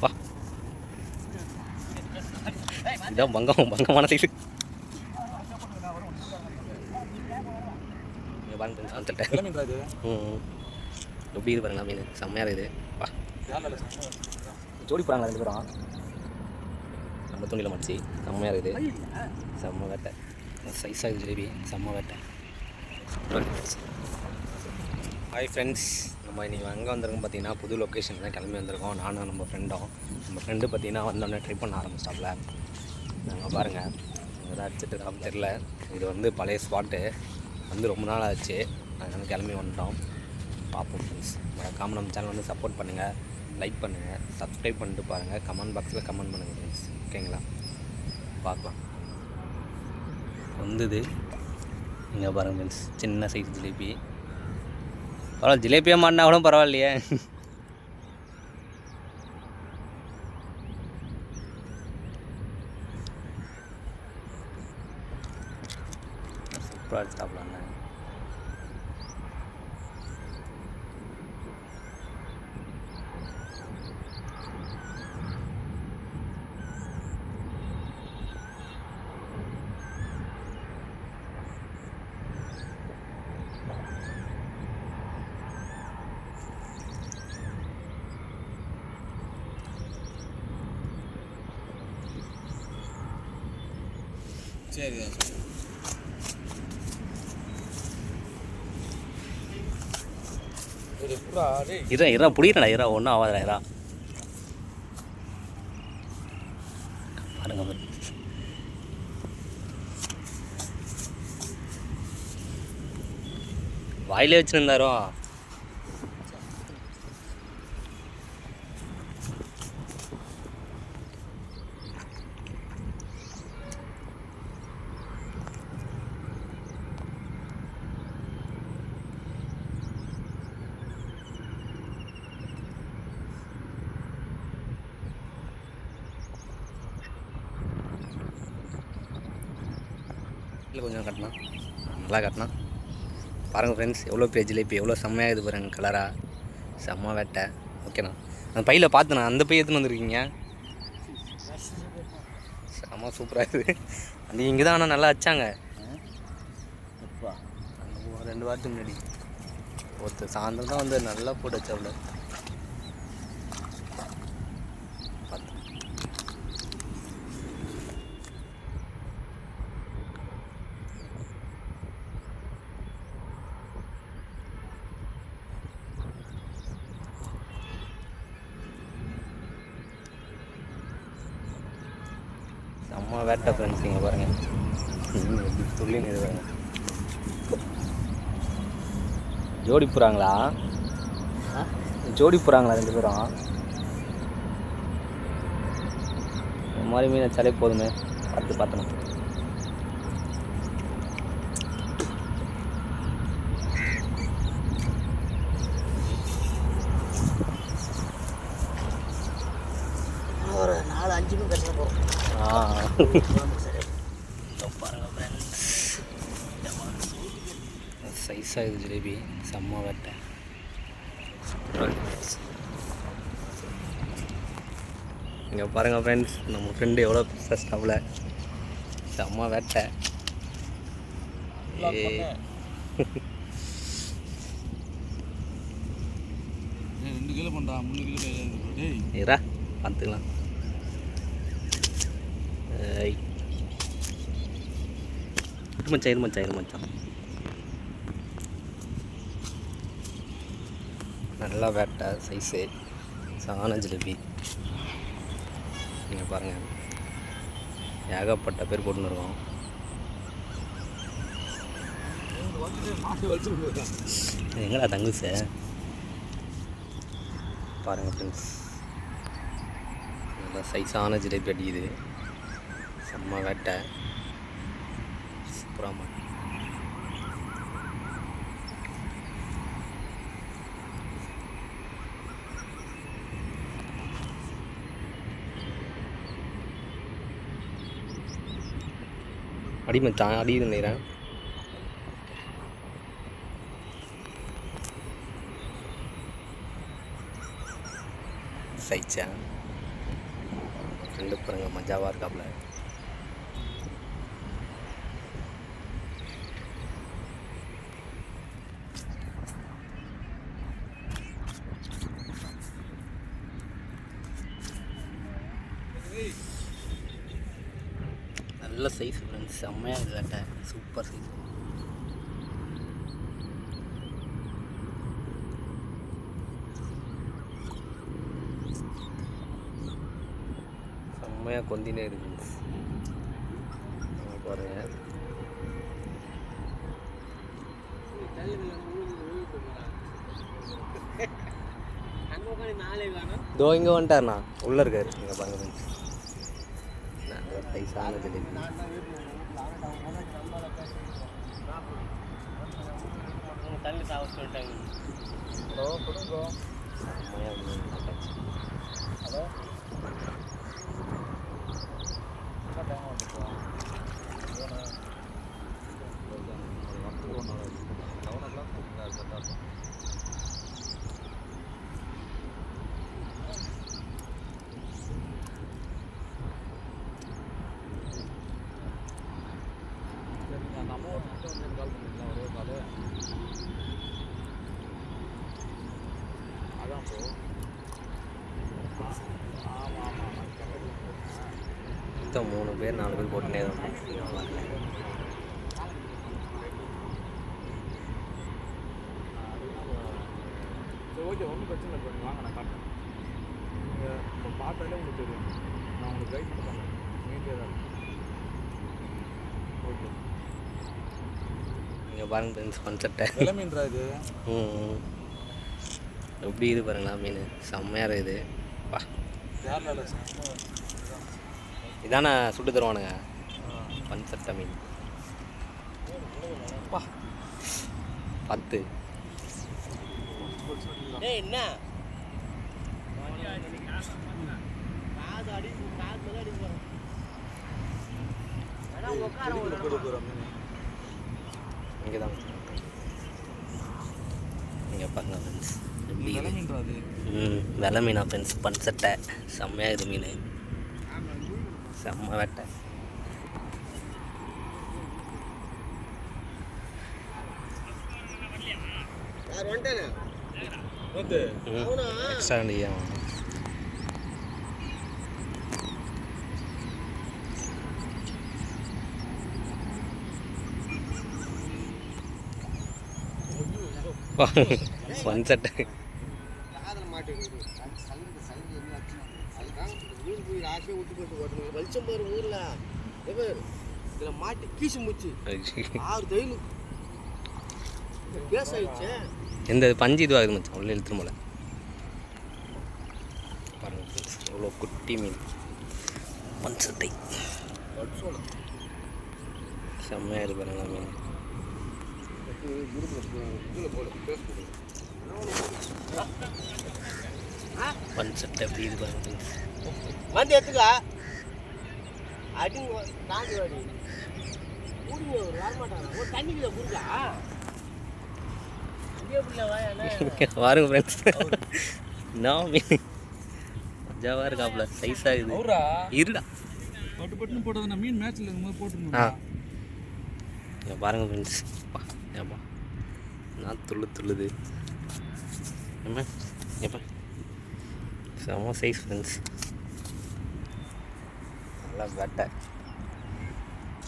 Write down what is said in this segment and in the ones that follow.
வா, இதான் பங்கமான சைஸு. எப்படி இது பாருங்களா மீன் செம்மையாக இருக்குது. வா, ஜோடி போகிறாங்களா 2 பேரும் நம்ம துணியில் மாட்டிச்சு. செம்மையாக இருக்குது. செம்ம வேட்டை சைஸாக இருக்குது ஜிலேபி. செம்ம வேட்டை. ஹாய் ஃப்ரெண்ட்ஸ், நம்ம இன்றைக்கி எங்கே வந்திருக்கோம் பார்த்தீங்கன்னா புது லொக்கேஷன் தான் கிளம்பி வந்திருக்கோம். நானும் நம்ம ஃப்ரெண்டு பார்த்தீங்கன்னா வந்தோடனே ட்ரை பண்ண ஆரம்பிச்சிட்டாப்ல. நாங்கள் பாருங்கள் இங்கே தான் அடிச்சுட்டு இருக்கான்னு தெரில. இது வந்து பழைய ஸ்பாட்டு, வந்து ரொம்ப நாள் ஆச்சு. அதனால் கிளம்பி வந்துட்டோம். பார்ப்போம் ஃப்ரெண்ட்ஸ். மறக்காமல் நம்ம சேனல் வந்து சப்போர்ட் பண்ணுங்கள், லைக் பண்ணுங்கள், சப்ஸ்கிரைப் பண்ணிட்டு பாருங்கள், கமெண்ட் பாக்ஸில் கமெண்ட் பண்ணுங்கள் ஃப்ரெண்ட்ஸ். ஓகேங்களா, பார்க்கலாம். வந்தது இங்கே பாருங்கள் ஃப்ரெண்ட்ஸ், சின்ன சைஸ் ஜிலேபி. பரவாயில்ல, ஜிலேபியாக மாட்டினா கூட பரவாயில்லையே. சூப்பராக எடுத்துட்டாப்லாண்ணே. சரி, இரா பிடிக்கிறா. இரா ஒன்றும் ஆகாதா. இரா பாருங்க, வாயிலே வச்சுருந்தாரோ. கொஞ்சம் கட்டினா நல்லா கட்டினா. பாருங்கள் ஃப்ரெண்ட்ஸ், எவ்வளோ பெரிய ஜிலேபி, எவ்வளோ செம்மையாக இது பாருங்க. கலராக செம்ம வேட்டை. ஓகேண்ணா, அந்த பையில் பார்த்துண்ணா, அந்த பை எடுத்துன்னு வந்துருக்கீங்க. செம்ம சூப்பராக இருக்குது. அந்த இங்கே தான் ஆனால் நல்லா வச்சாங்க. அந்த 2 வாரத்துக்கு முன்னாடி ஒருத்தர் சாயந்தரம் தான் வந்து நல்லா போட்டு வச்சாப்புல. செம்ம வேட்டை ஃப்ரெண்ட்ஸ். இங்கே பாருங்கள், துள்ளின்னு இது பாருங்கள். ஜோடி போகிறாங்களா 2 பேரும். இந்த மாதிரி மீன் வச்சாலே போதுமே. பார்த்தணும். ஒரு 4-5 மீன் கட்டில் போகும். பாருங்கள் ஃப்ரெண்ட்ஸ், சைஸாக இது ஜிலேபி. செம்ம வேட்டை. இங்கே பாருங்கள் ஃப்ரெண்ட்ஸ், நம்ம ஃப்ரெண்டு எவ்வளோ பெருசாக ஸ்டவ்வில். செம்ம வேட்டை. 2 கிலோ பண்ணுறா, 3 கிலோ கையில் ஏரா பார்த்துக்கலாம். இருமச்சான் நல்லா வேட்டை சைஸு. சான ஜிலேபி. நீங்கள் பாருங்கள், ஏகப்பட்ட பேர் போட்டுன்னு இருக்கோம். எங்கடா தங்குச பாருங்கள் ஃப்ரெண்ட்ஸ், நல்லா சைஸான ஜிலேபி அடிக்குது. செம்ம வேட்டை. சூப்பராக அடிமச்சான் அடியுது நினைக்கிறேன். சைச்சா ஃப்ரெண்டு பாருங்க மஜாவாக இருக்காப்புல. நல்ல சைஸ் ஃப்ரெண்ட்ஸ், செம்மையாக இது வேட்டை, சூப்பர் சைஸ். செம்மையாக கொந்தினே இருக்கு பாருங்க. இதோ இங்கே வந்துட்டார்ண்ணா, உள்ளே இருக்காரு. இங்கே பாருங்க ஃப்ரெண்ட்ஸ், நல்ல சைஸான ஜிலேபி. தண்ணி சாப்பிட்டு சொல்லிட்டாங்க. ஹலோ கொடுங்க. செம்மையாக ஹலோ மொத்தம் 3 பேர் 4 பேர் போட்டுனே தான். ஓகே, ஒன்றும் பிரச்சனை இல்லை. இப்போ வாங்க, நான் காட்டுறேன். நீங்கள் இப்போ பார்த்தாலே உங்களுக்கு தெரியும். நான் உங்களுக்கு கைட் பண்ணுறேன். நீங்களே தான் ஓகே. நீங்கள் பாருங்க ஃப்ரெண்ட்ஸ், பன்சட்டை வெலை மீன்ரா இது. எப்படி இது பாருங்களா மீன், செம்மையாக இருக்குது. வா, இதானே சுட்டு தருவானுங்க பன்சட்டை மீன். வா 10. என்ன இங்கே தான் இங்கே பாருங்க ஃப்ரெண்ட்ஸ், எப்படி வெலை மீனா ஃப்ரெண்ட்ஸ், பன்சட்டை செம்மையாக இது மீன், செம்ம வேட்டை. எக்ஸ்ட்ரா வண்டியா பன்சட்டை. எந்த பஞ்சு இதுவாகுது மச்சான், உள்ள இழுத்துரும் போல. பாருங்க ஃப்ரெண்ட்ஸ், எவ்வளோ குட்டி மீன் பன்சட்டை, செம்மையாக இருக்கு பாருங்களா மீன். பன்சட்டை எப்படி இது பாருங்க ஃப்ரெண்ட்ஸ். வந்து எடுத்துக்கா அடிங்க தாண்டி வாடி கூடிங்க ஒரு வரமாட்டாங்க ஒரு தண்ணிக்குள்ள குடிக்கா இங்கே புள்ள வாயா வாருங்க ஃப்ரெண்ட்ஸ். நான் மீன் மஜாவாக இருக்காப்புல, சைஸாக இது இருடா பட்டு பட்டுன்னு போட்டது. மீன் மேட்ச்சில் இருக்கும்போது போட்டுருந்தோம். இங்கே பாருங்கள் ஃப்ரெண்ட்ஸ், ஏப்பா நான் துள்ளுது ஏப்பா ஏப்பா, செம்ம சைஸ் ஃப்ரெண்ட்ஸ், நல்லா வேட்டை.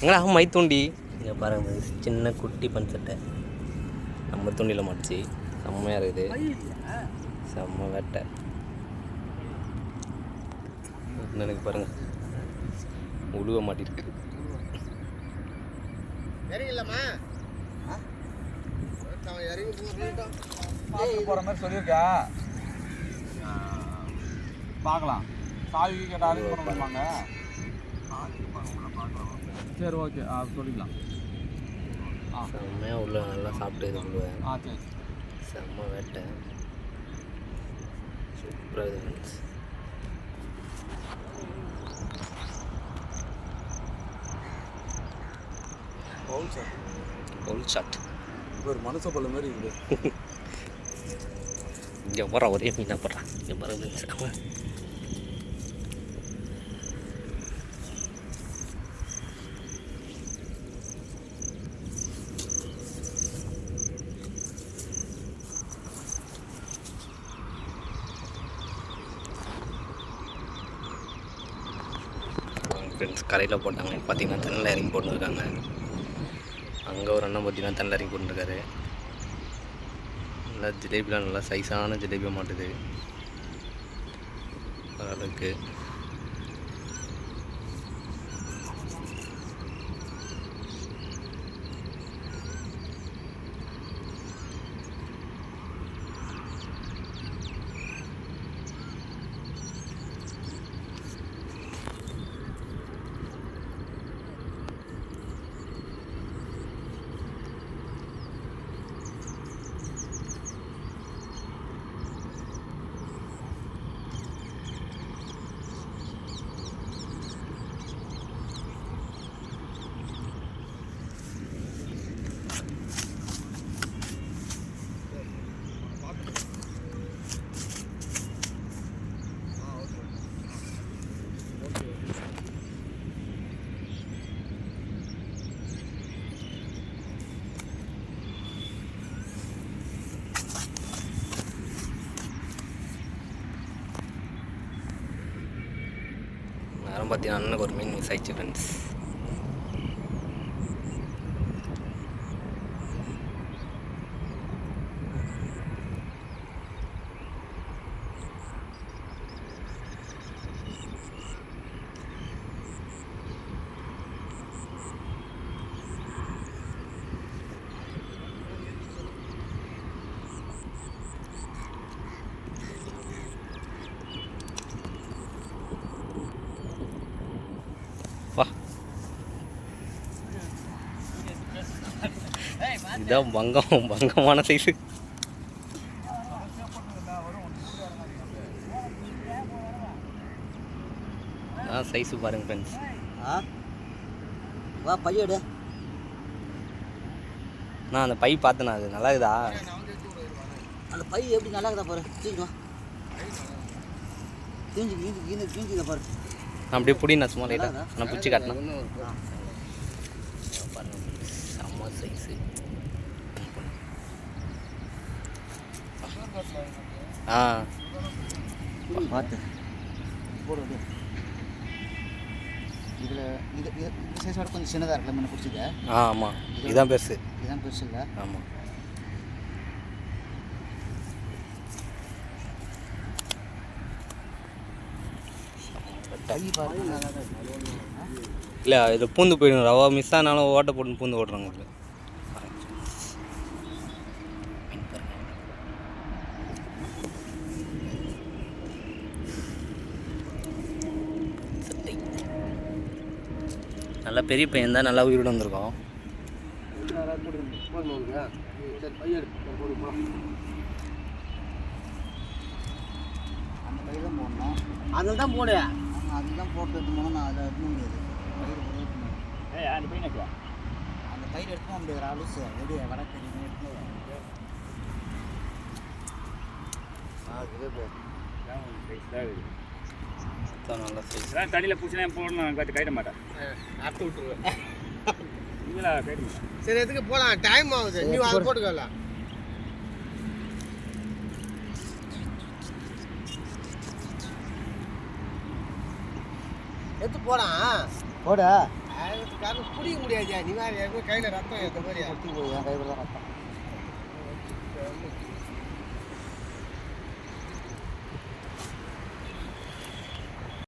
எங்களா மைத்தூண்டி இங்கே பாருங்கள் ஃப்ரெண்ட்ஸ், சின்ன குட்டி பன்சட்டை நம்ம தூண்டியில் மாட்டுச்சு, செம்மையாக இருக்குது, செம்ம வேட்டை. எனக்கு பாருங்கள் உழுவ மாட்டிருக்கு. போகிற மாதிரி சொல்லியிருக்கா, பார்க்கலாம். சாவி கேட்டாலும் பண்ண முடியுமாங்க? சரி ஓகே, சொல்லிக்கலாம். செம்மையாக உள்ள நல்லா சாப்பிட்டு இது பண்ணுவேன். சரி, செம்ம வேட்டை, சூப்பராக இது. பவுல் ஷாட் ஒரு மனுஷ பல்ல மாதிரி இருக்குது. இங்கே போகிறான் ஒரே மீனாக போடுறான். இங்கே பாருங்க ஃப்ரெண்ட்ஸ் கரையில் போட்டாங்க. பார்த்தீங்கன்னா தண்ணியில் இறங்கி போட்டுருக்காங்க. அங்கே ஒரு அண்ணன் பார்த்தீங்கன்னா தண்ணியில் இறங்கி போட்டுருக்காரு. நல்லா ஜிலேபிலாம் நல்லா சைஸான ஜிலேபியாக மாட்டுது ஓரளவுக்கு. நேரம் பார்த்தீங்கன்னா அண்ணனுக்கு ஒரு மீன் மிஸ் ஆயிடுச்சு ஃப்ரெண்ட்ஸ். வா, இதான் பங்கமான சைஸு. சைஸு பாருங்க ஃப்ரெண்ட்ஸ். வா பையடு. நான் அந்த பை பார்த்தேண்ணா, அது நல்லா இருக்குதா? அந்த பை எப்படி நல்லா இருக்குதா பாரு. தூக்கிட்டு வா. தூஞ்சிக்க பாரு. நான் அப்படியே பிடிண்ணா சும்மா லைட்டாக நான் பிடிச்சி காட்டினேன். பாருங்க செம்ம சைஸு. பார்த்து போடு. இதில் இது சைஸோட கொஞ்சம் சின்னதாக இருக்குல்ல, முன்ன பிடிச்சிக்க. ஆமாம், இதுதான் பெருசு. இதுதான் பெருசு இல்லை? ஆமாம். இல்லை இது பூந்து போயிடும். ரவா மிஸ் ஆனாலும் ஓட்டை போட்டு பூந்து ஓட்டுறாங்க. நல்லா பெரிய பையன் தான், நல்லா உயிரோடு வந்திருக்கோம். அந்த பையன் தான் போடணும். அதில் தான் போடு. அதுதான் போட்டு எடுத்து போனால் நான் அதை எடுக்க முடியாது. அந்த பையன் அந்த பயிர் எடுக்க முடியாது. அலுசு வெளியே வடக்கு நல்லா சைஸ். தண்ணியில் பூச்சினா போடணும், கட்டி கைட்ட மாட்டேன். அறுத்து விட்டுருவேன். இல்லை கைட்ட மாட்டேன். சரி எதுக்கு போகலாம், டைம் ஆகுது. நீ அது போட்டுக்கலாம். எடுத்து போலாம் போட. காரணம் பிடிக்க முடியாது. நீ வேறு கையில் ரத்தம் ஏற்ற மாதிரி என் கையில் தான் ரத்தம்.